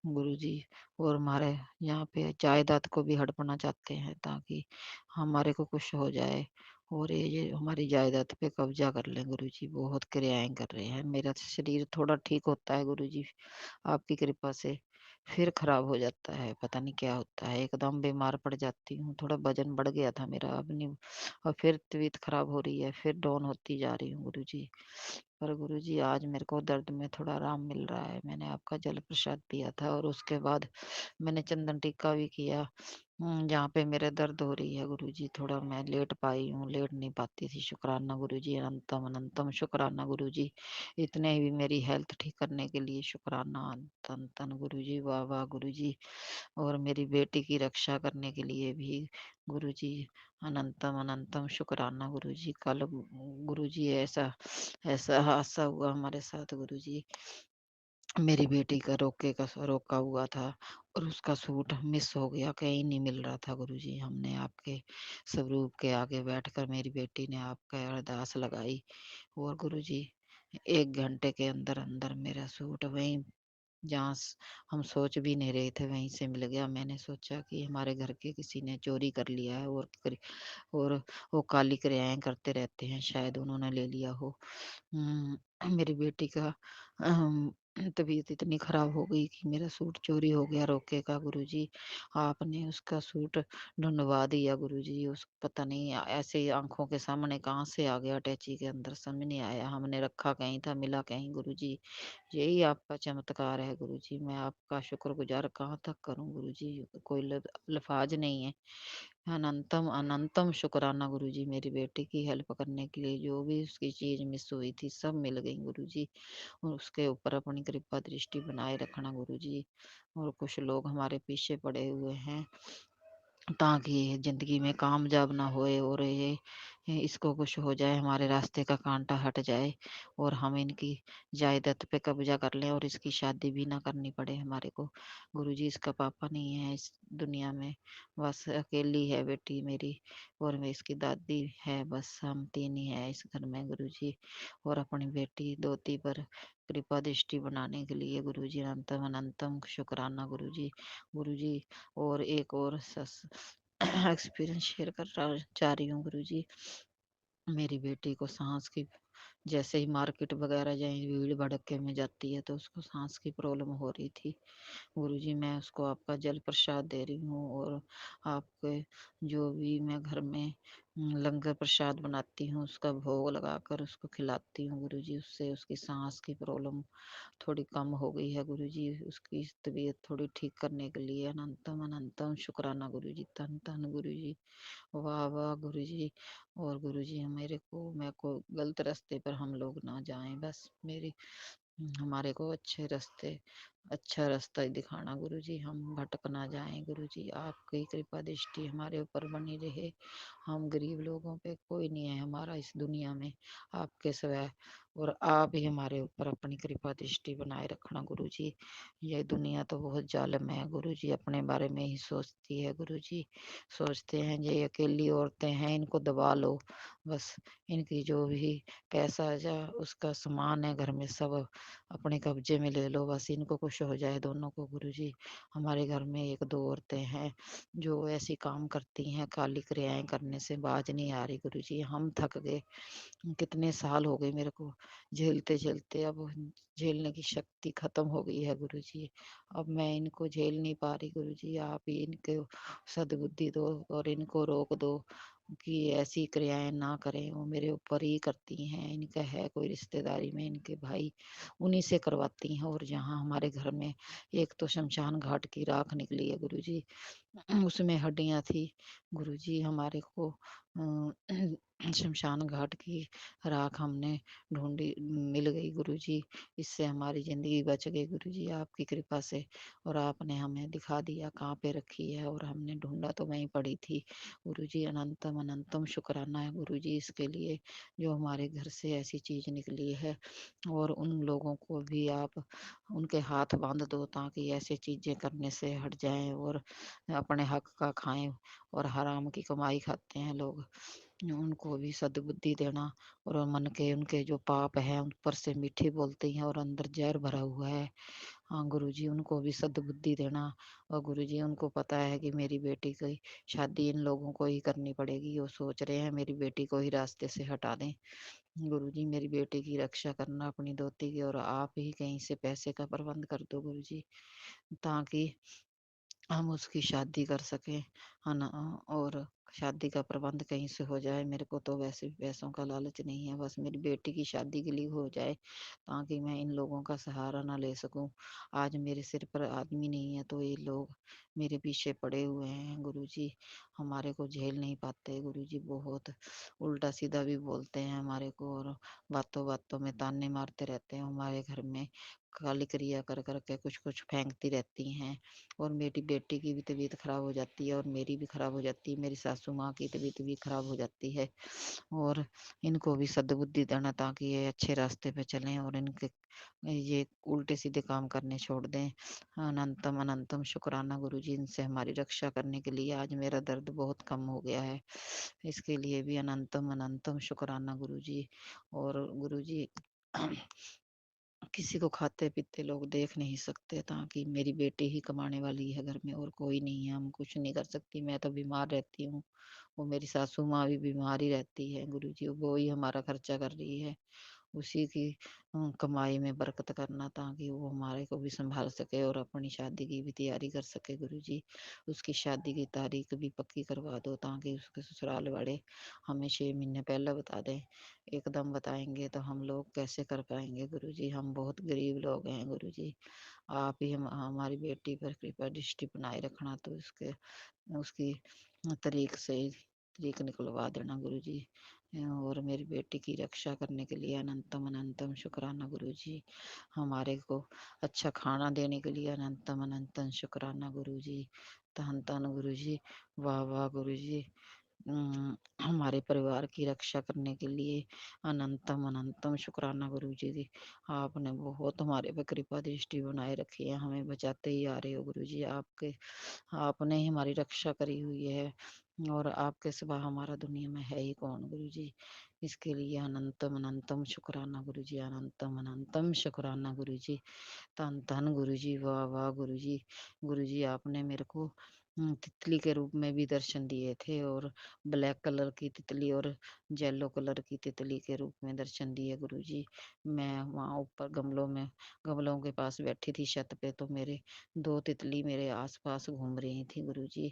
गुरुजी। और हमारे यहाँ पे जायदाद को भी हड़पना चाहते हैं ताकि हमारे को कुछ हो जाए और ये हमारी जायदाद पे कब्जा कर लें गुरुजी। बहुत क्रियाएं कर रहे हैं। मेरा शरीर थोड़ा ठीक होता है गुरुजी आपकी कृपा से, फिर खराब हो जाता है। पता नहीं क्या होता है, एकदम बीमार पड़ जाती हूँ। थोड़ा वजन बढ़ गया था मेरा, अब नहीं। और फिर तबीयत खराब हो रही है, फिर डाउन होती जा रही हूँ गुरुजी। पर गुरुजी आज मेरे को दर्द में थोड़ा आराम मिल रहा है। मैंने आपका जल प्रसाद पिया था और उसके बाद मैंने चंदन टीका भी किया। जहाँ पे मेरे दर्द हो रही है गुरुजी, थोड़ा मैं लेट पाई हूँ, लेट नहीं पाती थी। शुक्राना गुरुजी, अनंतम अनंतम शुक्राना गुरुजी। इतने भी मेरी हेल्थ ठीक करने के लिए शुक्राना। तन तन गुरुजी, वाह वाह गुरुजी। और मेरी बेटी की रक्षा करने के लिए भी गुरुजी अनंतम अनंतम शुक्राना गुरुजी। कल गुरुजी ऐसा ऐसा हादसा हुआ हमारे साथ गुरुजी। मेरी बेटी का रोका हुआ था और उसका सूट मिस हो गया, कहीं नहीं मिल रहा था गुरुजी। हमने आपके स्वरूप के आगे बैठकर मेरी बेटी ने आपका अरदास लगाई और गुरुजी 1 घंटे के अंदर अंदर मेरा सूट वहीं जहाँ हम सोच भी नहीं रहे थे वहीं से मिल गया। मैंने सोचा कि हमारे घर के किसी ने चोरी कर लिया है और वो काली क्रियाएं करते रहते हैं, शायद उन्होंने ले लिया हो। मेरी बेटी का तबीयत इतनी खराब हो गई कि मेरा सूट चोरी हो गया रोके का गुरुजी। आपने उसका सूट ढूंढवा दिया गुरुजी। उस पता नहीं ऐसे ही आंखों के सामने कहाँ से आ गया अटैची के अंदर, समझ नहीं आया। हमने रखा कहीं था, मिला कहीं गुरुजी। यही आपका चमत्कार है गुरुजी। मैं आपका शुक्रगुजार कहाँ तक करूं गुरुजी, कोई लफाज नहीं है। अनंतम अनंतम शुक्राना गुरुजी। मेरी बेटी की हेल्प करने के लिए जो भी उसकी चीज मिस हुई थी सब मिल गई गुरुजी। और उसके ऊपर अपनी कृपा दृष्टि बनाए रखना गुरुजी। और कुछ लोग हमारे पीछे पड़े हुए हैं ताकि जिंदगी में कामयाब ना होए और ये इसको कुछ हो जाए, हमारे रास्ते का कांटा हट जाए और हम इनकी जायदाद पे कब्जा कर लें और इसकी शादी भी ना करनी पड़े हमारे को गुरुजी। इसका पापा नहीं है इस दुनिया में, बस अकेली है बेटी मेरी और मैं इसकी दादी है। बस हम तीन ही है इस घर में गुरुजी। और अपनी बेटी दोती पर कृपा दृष्टि बनाने के लिए गुरुजी अनंतम अनंतम शुक्राना गुरुजी। गुरुजी और एक और एक्सपीरियंस शेयर कर जा रही हूँ गुरुजी। मेरी बेटी को सांस की, जैसे ही मार्केट वगैरह जाए भीड़ भड़के में जाती है तो उसको सांस की प्रॉब्लम हो रही थी गुरुजी। मैं उसको आपका जल प्रसाद दे रही हूँ और आपके जो भी मैं घर में लंगर प्रसाद बनाती हूँ उसका भोग लगाकर उसको खिलाती हूँ गुरुजी। उससे उसकी सांस की प्रॉब्लम थोड़ी कम हो गई है गुरुजी। उसकी तबीयत थोड़ी ठीक करने के लिए अनंतम अनंतम शुक्राना गुरुजी। धन धन गुरुजी, वाह वाह गुरुजी। और गुरुजी मेरे को गलत रास्ते पर हम लोग ना जाएं, बस हमारे को अच्छे रास्ते अच्छा रास्ता ही दिखाना गुरुजी, हम भटक ना जाएं गुरुजी, आपकी कृपा दृष्टि हमारे ऊपर बनी रहे। हम गरीब लोगों पे कोई नहीं है हमारा इस दुनिया में, आपके सिवाय, और आप ही हमारे ऊपर अपनी कृपा दृष्टि बनाए रखना गुरुजी। ये दुनिया तो बहुत जालिम है गुरुजी, अपने बारे में ही सोचती है गुरुजी। सोचते हैं ये अकेली औरतें हैं, इनको दबा लो बस, इनकी जो भी पैसा जा उसका सामान है घर में सब अपने कब्जे में ले लो, बस इनको कुछ हो जाए दोनों को गुरुजी। हमारे घर में एक दो औरतें हैं जो ऐसी काम करती हैं, काली क्रियाएं करने से बाज नहीं आ रही गुरुजी, हम थक गए। कितने साल हो गए मेरे को झेलते झेलते, अब झेलने की शक्ति खत्म हो गई है गुरुजी। अब मैं इनको झेल नहीं पा रही गुरुजी, आप ही इनको सद्बुद्धि दो और इनको रोक दो कि ऐसी क्रियाएं ना करें। वो मेरे ऊपर ही करती हैं, इनका है कोई रिश्तेदारी में, इनके भाई उन्हीं से करवाती हैं। और जहाँ हमारे घर में एक तो शमशान घाट की राख निकली है गुरुजी, उसमें हड्डियां थी गुरुजी, हमारे को शमशान घाट की राख हमने ढूंढी, मिल गई गुरुजी। इससे हमारी जिंदगी बच गई गुरुजी आपकी कृपा से, और आपने हमें दिखा दिया कहाँ पे रखी है, और हमने ढूंढा तो वहीं पड़ी थी गुरुजी। अनंतम अनंतम शुक्राना है गुरुजी इसके लिए जो हमारे घर से ऐसी चीज निकली है। और उन लोगों को भी आप उनके हाथ बांध दो ताकि ऐसी चीजें करने से हट जाएं और अपने हक का खाएं। और हराम की कमाई खाते हैं लोग, उनको भी सद्बुद्धि देना। और मन के उनके जो पाप हैं उन पर से मीठी बोलती हैं और अंदर जहर भरा हुआ है। हाँ गुरुजी, उनको भी सद्बुद्धि देना। और गुरुजी उनको पता है कि मेरी बेटी की शादी इन लोगों को ही करनी पड़ेगी, वो सोच रहे हैं मेरी बेटी को ही रास्ते से हटा दें। गुरुजी मेरी बेटी की रक्षा करना अपनी दोती की, और आप ही कहीं से पैसे का प्रबंध कर दो गुरुजी ताकि हम उसकी शादी कर सकें, है ना। और शादी का प्रबंध कहीं से हो जाए, मेरे को तो वैसे भी पैसों का लालच नहीं है, बस मेरी बेटी की शादी के लिए हो जाए ताकि मैं इन लोगों का सहारा ना ले सकूं। आज मेरे सिर पर आदमी नहीं है तो ये लोग मेरे पीछे पड़े हुए हैं गुरुजी, हमारे को झेल नहीं पाते गुरुजी, बहुत उल्टा सीधा भी बोलते हैं हमारे को, और बातों बातों में ताने मारते रहते हैं हमारे घर में, काली क्रिया कर करके कुछ कुछ फेंकती रहती हैं। और मेरी बेटी की भी तबीयत खराब हो जाती है और मेरी भी खराब हो जाती है, मेरी सासू माँ की तबीयत भी खराब हो जाती है। और इनको भी सद्बुद्धि देना ताकि ये अच्छे रास्ते पे चलें और इनके ये उल्टे सीधे काम करने छोड़ दें। अनंतम अनंतम शुक्राना गुरुजी इनसे हमारी रक्षा करने के लिए, आज मेरा दर्द बहुत कम हो गया है, इसके लिए भी अनंतम अनंतम शुक्राना गुरुजी। और गुरुजी किसी को खाते पीते लोग देख नहीं सकते ताकि मेरी बेटी ही कमाने वाली है घर में और कोई नहीं है, हम कुछ नहीं कर सकती, मैं तो बीमार रहती हूँ, वो मेरी सासू माँ भी बीमार ही रहती है गुरुजी, वो ही हमारा खर्चा कर रही है। उसी की कमाई में बरकत करना ताकि वो हमारे को भी संभाल सके और अपनी शादी की भी तैयारी कर सके गुरुजी। उसकी शादी की तारीख भी पक्की करवा दो ताकि उसके ससुराल वाले हमें 6 महीने पहले बता दें, एकदम बताएंगे तो हम लोग कैसे कर पाएंगे गुरुजी, हम बहुत गरीब लोग हैं गुरुजी। आप ही हमारी बेटी पर कृपा दृष्टि बनाए रखना, तो उसके उसकी तरीक से तरीक निकलवा देना गुरुजी। और मेरी बेटी की रक्षा करने के लिए अनंतम अनंतम शुक्राना गुरुजी, हमारे को अच्छा खाना देने के लिए अनंतम अनंतम शुक्राना गुरुजी। धन धन गुरुजी, वाह वाह गुरुजी। हमारे परिवार की रक्षा करने के लिए अनंतम अनंतम शुक्राना गुरुजी की, आपने बहुत हमारे पे कृपा दृष्टि बनाए रखी है, हमें बचाते ही आ रहे हो गुरुजी, आपके आपने ही हमारी रक्षा करी हुई है, और आपके सिवा हमारा दुनिया में है ही कौन गुरुजी। इसके लिए अनंतम अनंतम शुक्राना गुरुजी, अनंतम अनंतम शुक्राना गुरुजी। धन धन गुरुजी, वाह वाह गुरुजी। गुरुजी आपने मेरे को तितली के रूप में भी दर्शन दिए थे, और ब्लैक कलर की तितली और येलो कलर की तितली के रूप में दर्शन दिए गुरुजी। मैं वहाँ ऊपर गमलों के पास बैठी थी छत पे, तो मेरे दो तितली मेरे आसपास घूम रही थी गुरुजी।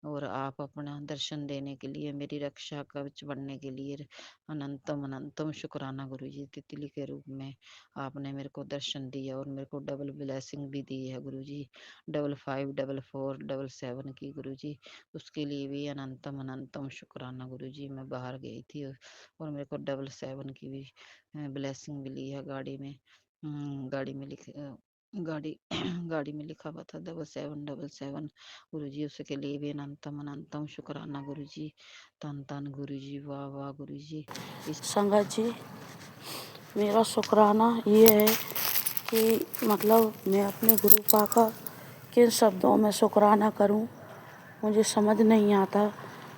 और आप अपना दर्शन देने के लिए, मेरी रक्षा कवच बनने के लिए अनंतम अनंतम शुक्राना गुरुजी, तितली के रूप में आपने मेरे को दर्शन दिया और मेरे को डबल ब्लेसिंग भी दी है गुरुजी, 554477 की गुरुजी। उसके लिए भी अनंतम अनंतम शुक्राना गुरुजी। मैं बाहर गई थी और मेरे को 77 की भी ब्लेसिंग मिली है गाड़ी में, गाड़ी में लिख गाड़ी गाड़ी में लिखा हुआ था 7777 गुरुजी, उसके लिए भी अनंतम अनंतम शुक्राना गुरुजी। धन धन गुरुजी, वाह वाह गुरुजी। संगत जी, मेरा शुक्राना ये है कि मतलब मैं अपने गुरु पा का किन शब्दों में शुक्राना करूं, मुझे समझ नहीं आता।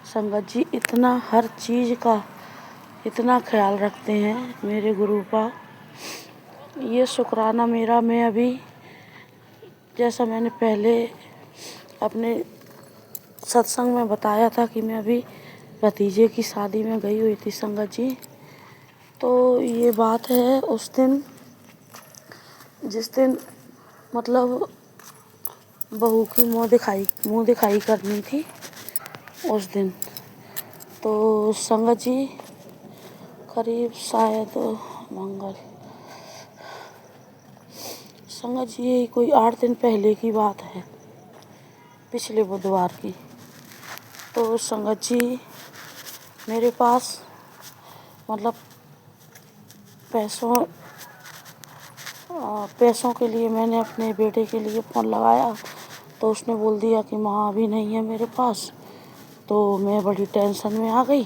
संगत जी, इतना हर चीज़ का इतना ख्याल रखते हैं मेरे गुरु पा। ये शुक्राना मेरा, मैं अभी जैसा मैंने पहले अपने सत्संग में बताया था कि मैं अभी भतीजे की शादी में गई हुई थी संगत जी। तो ये बात है उस दिन, जिस दिन मतलब बहू की मुँह दिखाई करनी थी उस दिन। तो संगत जी करीब शायद मंगल, संगत जी यही कोई 8 दिन पहले की बात है, पिछले बुधवार की। तो संगत जी मेरे पास मतलब पैसों के लिए मैंने अपने बेटे के लिए फ़ोन लगाया, तो उसने बोल दिया कि माँ अभी नहीं है मेरे पास। तो मैं बड़ी टेंशन में आ गई।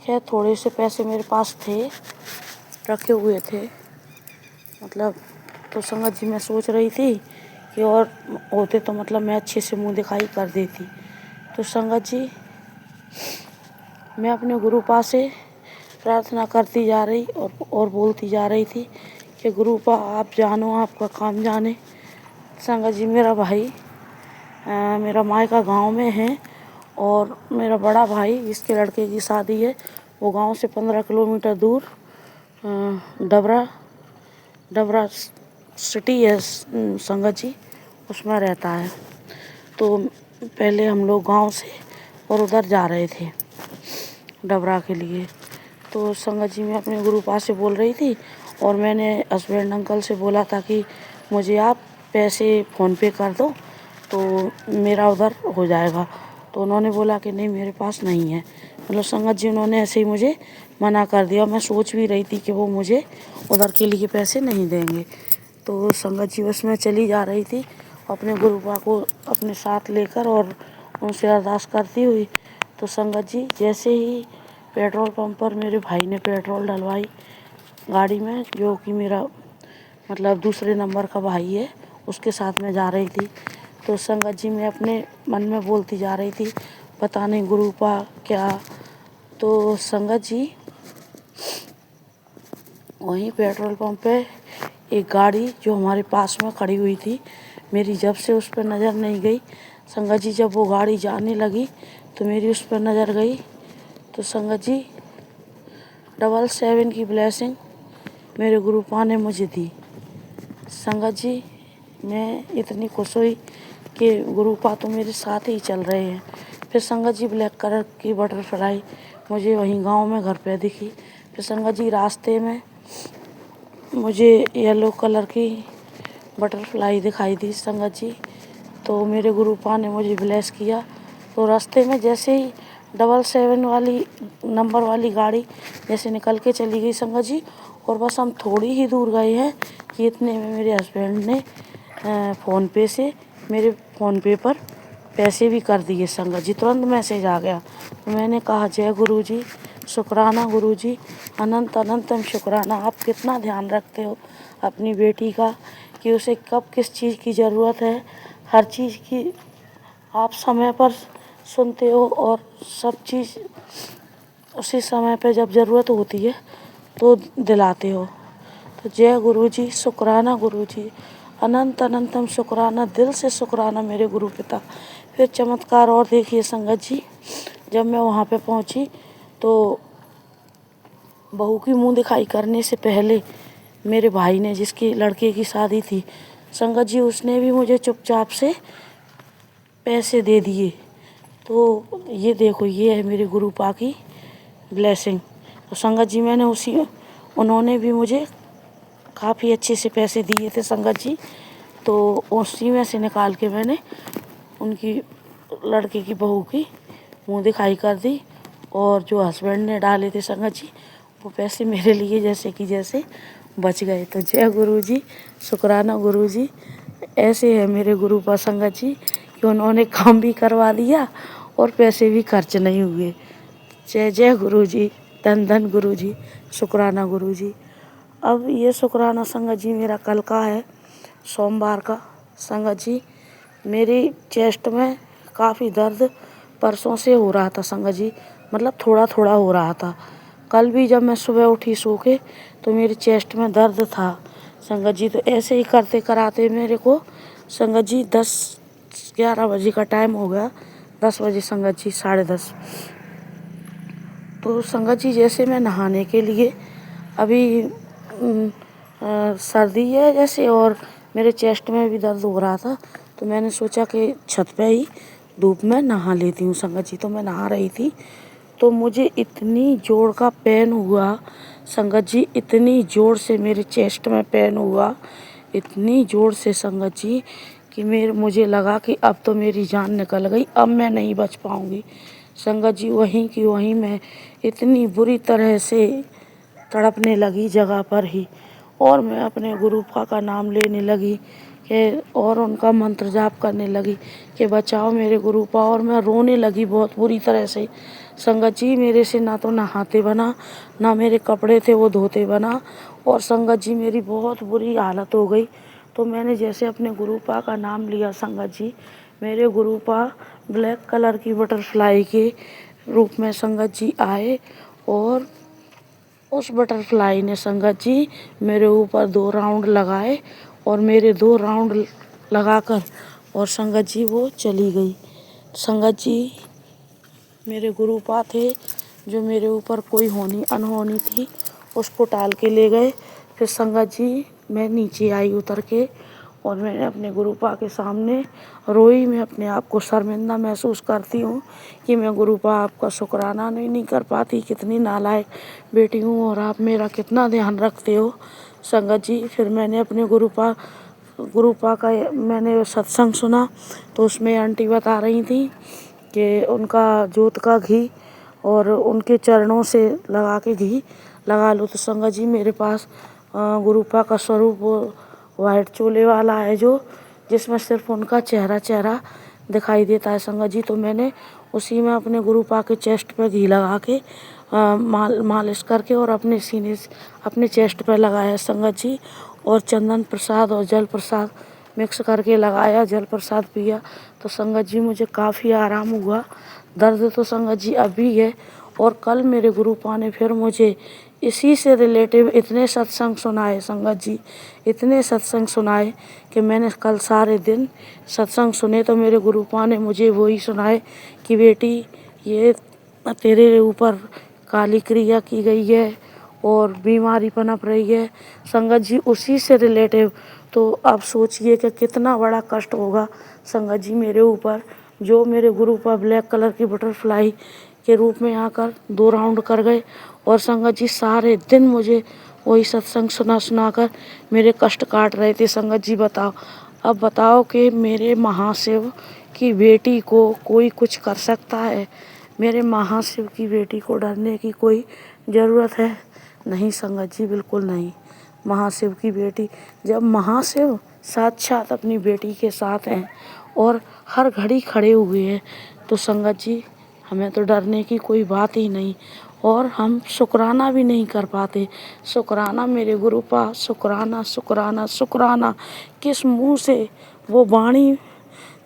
खैर थोड़े से पैसे मेरे पास थे, रखे हुए थे मतलब। तो संगत जी मैं सोच रही थी कि और होते तो मतलब मैं अच्छे से मुँह दिखाई कर देती। तो संगत जी मैं अपने गुरु पा से प्रार्थना करती जा रही और बोलती जा रही थी कि गुरु पा आप जानो, आपका काम जाने। संगत जी मेरा भाई मेरा मायका गांव में है, और मेरा बड़ा भाई जिसके लड़के की शादी है वो गांव से 15 किलोमीटर दूर डबरा सिटी है संगत जी, उसमें रहता है। तो पहले हम लोग गांव से और उधर जा रहे थे डबरा के लिए। तो संगत जी मैं अपने गुरु पास से बोल रही थी, और मैंने हस्बैंड अंकल से बोला था कि मुझे आप पैसे फ़ोन पे कर दो तो मेरा उधर हो जाएगा। तो उन्होंने बोला कि नहीं मेरे पास नहीं है। मतलब संगत जी उन्होंने ऐसे ही मुझे मना कर दिया। मैं सोच भी रही थी कि वो मुझे उधर के लिए पैसे नहीं देंगे। तो संगत जी बस मैं चली जा रही थी अपने गुरु पा को अपने साथ लेकर और उनसे अरदास करती हुई। तो संगत जी जैसे ही पेट्रोल पंप पर मेरे भाई ने पेट्रोल डलवाई गाड़ी में, जो कि मेरा मतलब दूसरे नंबर का भाई है, उसके साथ में जा रही थी। तो संगत जी मैं अपने मन में बोलती जा रही थी पता नहीं गुरु पा क्या। तो संगत जी वहीं पेट्रोल पंप पे एक गाड़ी जो हमारे पास में खड़ी हुई थी, मेरी जब से उस पर नज़र नहीं गई संगत जी, जब वो गाड़ी जाने लगी तो मेरी उस पर नज़र गई। तो संगत जी 77 की ब्लेसिंग मेरे गुरु पा ने मुझे दी। संगत जी मैं इतनी खुश हुई कि गुरु पा तो मेरे साथ ही चल रहे हैं। फिर संगत जी ब्लैक कलर की बटरफ्लाई मुझे वहीं गांव में घर पे दिखी। फिर संगत जी रास्ते में मुझे येलो कलर की बटरफ्लाई दिखाई दी संगत जी। तो मेरे गुरु पा ने मुझे ब्लेस किया। तो रास्ते में जैसे ही 77 वाली नंबर वाली गाड़ी जैसे निकल के चली गई संगत जी, और बस हम थोड़ी ही दूर गए हैं कि इतने में मेरे हस्बैंड ने फ़ोन पे से मेरे फ़ोन पे पर पैसे भी कर दिए संगत जी। तुरंत मैसेज आ गया। तो मैंने कहा जय गुरु जी, शुक्राना गुरु जी, अनंत अनंतम शुक्राना। आप कितना ध्यान रखते हो अपनी बेटी का कि उसे कब किस चीज़ की ज़रूरत है, हर चीज़ की आप समय पर सुनते हो और सब चीज़ उसी समय पे जब ज़रूरत होती है तो दिलाते हो। तो जय गुरु जी, शुक्राना गुरु जी, अनंत अनंतम शुक्राना, दिल से शुक्राना मेरे गुरु पिता। फिर चमत्कार और देखिए संगत जी, जब मैं वहाँ पे पहुँची तो बहू की मुँह दिखाई करने से पहले मेरे भाई ने, जिसकी लड़के की शादी थी संगत जी, उसने भी मुझे चुपचाप से पैसे दे दिए। तो ये देखो ये है मेरे गुरु पा की ब्लेसिंग। तो संगत जी मैंने उन्होंने भी मुझे काफ़ी अच्छे से पैसे दिए थे संगत जी। तो उसी में से निकाल के मैंने उनकी लड़के की बहू की मुँह दिखाई कर दी, और जो हस्बैंड ने डाले थे संगत जी वो पैसे मेरे लिए जैसे कि जैसे बच गए। तो जय गुरु जी, शुक्राना गुरु जी। ऐसे है मेरे गुरुपा संगत जी कि उन्होंने काम भी करवा दिया और पैसे भी खर्च नहीं हुए। जय जय गुरु जी, धन धन गुरु जी, शुक्राना गुरु जी। अब ये शुक्राना संगत जी मेरा कल का है, सोमवार का। संगत जी मेरी चेस्ट में काफ़ी दर्द परसों से हो रहा था संगत जी, मतलब थोड़ा थोड़ा हो रहा था। कल भी जब मैं सुबह उठी सो के तो मेरी चेस्ट में दर्द था संगत जी। तो ऐसे ही करते कराते मेरे को संगत जी 10-11 बजे का टाइम हो गया, 10 बजे संगत जी, 10:30। तो संगत जी जैसे मैं नहाने के लिए अभी सर्दी है जैसे और मेरे चेस्ट में भी दर्द हो रहा था, तो मैंने सोचा कि छत पे ही धूप में नहा लेती हूँ संगत जी। तो मैं नहा रही थी तो मुझे इतनी जोर का पेन हुआ संगत जी, इतनी जोर से मेरे चेस्ट में पेन हुआ, इतनी जोर से संगत जी कि मुझे लगा कि अब तो मेरी जान निकल गई, अब मैं नहीं बच पाऊँगी संगत जी। वहीं की वहीं मैं इतनी बुरी तरह से तड़पने लगी जगह पर ही, और मैं अपने गुरुपा का नाम लेने लगी कि और उनका मंत्र जाप करने लगी कि बचाओ मेरे गुरुपा। और मैं रोने लगी बहुत बुरी तरह से संगत जी। मेरे से ना तो नहाते बना, ना मेरे कपड़े थे वो धोते बना, और संगत जी मेरी बहुत बुरी हालत हो गई। तो मैंने जैसे अपने गुरुपा का नाम लिया संगत जी, मेरे गुरुपा ब्लैक कलर की बटरफ्लाई के रूप में संगत जी आए, और उस बटरफ्लाई ने संगत जी मेरे ऊपर 2 राउंड लगाए, और मेरे 2 राउंड लगाकर और संगत जी वो चली गई। संगत जी मेरे गुरुपा थे जो मेरे ऊपर कोई अनहोनी थी उसको टाल के ले गए। फिर संगत जी मैं नीचे आई उतर के, और मैंने अपने गुरुपा के सामने रोई। मैं अपने आप को शर्मिंदा महसूस करती हूँ कि मैं गुरुपा आपका शुक्राना नहीं कर पाती, कितनी नालायक बेटी हूँ और आप मेरा कितना ध्यान रखते हो संगत जी। फिर मैंने अपने गुरुपा का मैंने सत्संग सुना, तो उसमें आंटी बता रही थी कि उनका जोत का घी और उनके चरणों से लगा के घी लगा लो। तो संगत जी मेरे पास गुरुपा का स्वरूप वो वाइट चोले वाला है जो, जिसमें सिर्फ उनका चेहरा दिखाई देता है संगत जी। तो मैंने उसी में अपने गुरुपा के चेस्ट पे घी लगा के मालिश करके और अपने चेस्ट पे लगाया संगत जी, और चंदन प्रसाद और जल प्रसाद मिक्स करके लगाया, जल प्रसाद पिया। तो संगत जी मुझे काफ़ी आराम हुआ। दर्द तो संगत जी अभी है, और कल मेरे गुरुपा ने फिर मुझे इसी से रिलेटिव इतने सत्संग सुनाए संगत जी, इतने सत्संग सुनाए कि मैंने कल सारे दिन सत्संग सुने। तो मेरे गुरुपा ने मुझे वही सुनाए कि बेटी ये तेरे ऊपर काली क्रिया की गई है और बीमारी पनप रही है संगत जी उसी से रिलेटिव। तो अब सोचिए कि कितना बड़ा कष्ट होगा संगत जी मेरे ऊपर, जो मेरे गुरुपा ब्लैक कलर की बटरफ्लाई के रूप में आकर 2 राउंड कर गए, और संगत जी सारे दिन मुझे वही सत्संग सुना कर मेरे कष्ट काट रहे थे संगत जी। अब बताओ कि मेरे महाशिव की बेटी को कोई कुछ कर सकता है? मेरे महाशिव की बेटी को डरने की कोई ज़रूरत है? नहीं संगत जी, बिल्कुल नहीं। महाशिव की बेटी, जब महाशिव साक्षात अपनी बेटी के साथ हैं और हर घड़ी खड़े हुए हैं, तो संगत जी हमें तो डरने की कोई बात ही नहीं, और हम शुक्राना भी नहीं कर पाते। शुक्राना मेरे गुरुपा, शुक्राना शुक्राना शुक्राना, किस मुँह से वो वाणी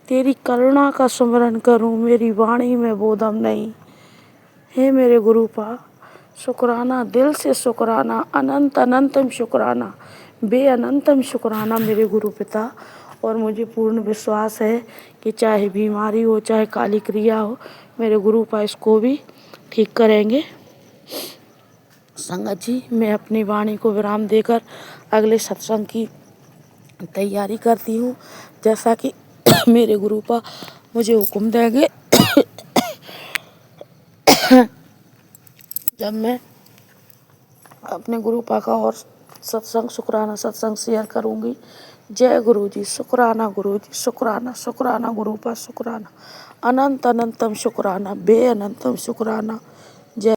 तेरी करुणा का सुमिरन करूं, मेरी वाणी में वो दम नहीं। हे मेरे गुरुपा, शुक्राना, दिल से शुक्राना, अनंत अनंतम शुक्राना, बेअनंतम शुक्राना मेरे गुरु पिता। और मुझे पूर्ण विश्वास है कि चाहे बीमारी हो, चाहे काली क्रिया हो, मेरे गुरुपा इसको भी ठीक करेंगे। संगत जी मैं अपनी वाणी को विराम देकर अगले सत्संग की तैयारी करती हूँ, जैसा कि मेरे गुरुपा मुझे हुक्म देंगे। जब मैं अपने गुरुपा का और सत्संग शुक्राना सत्संग शेयर करूँगी। जय गुरु जी, शुक्राना गुरु जी, शुक्राना शुक्राना गुरुपा, शुक्राना अनंत अनंतम शुक्राना, बेअनंतम शुक्राना।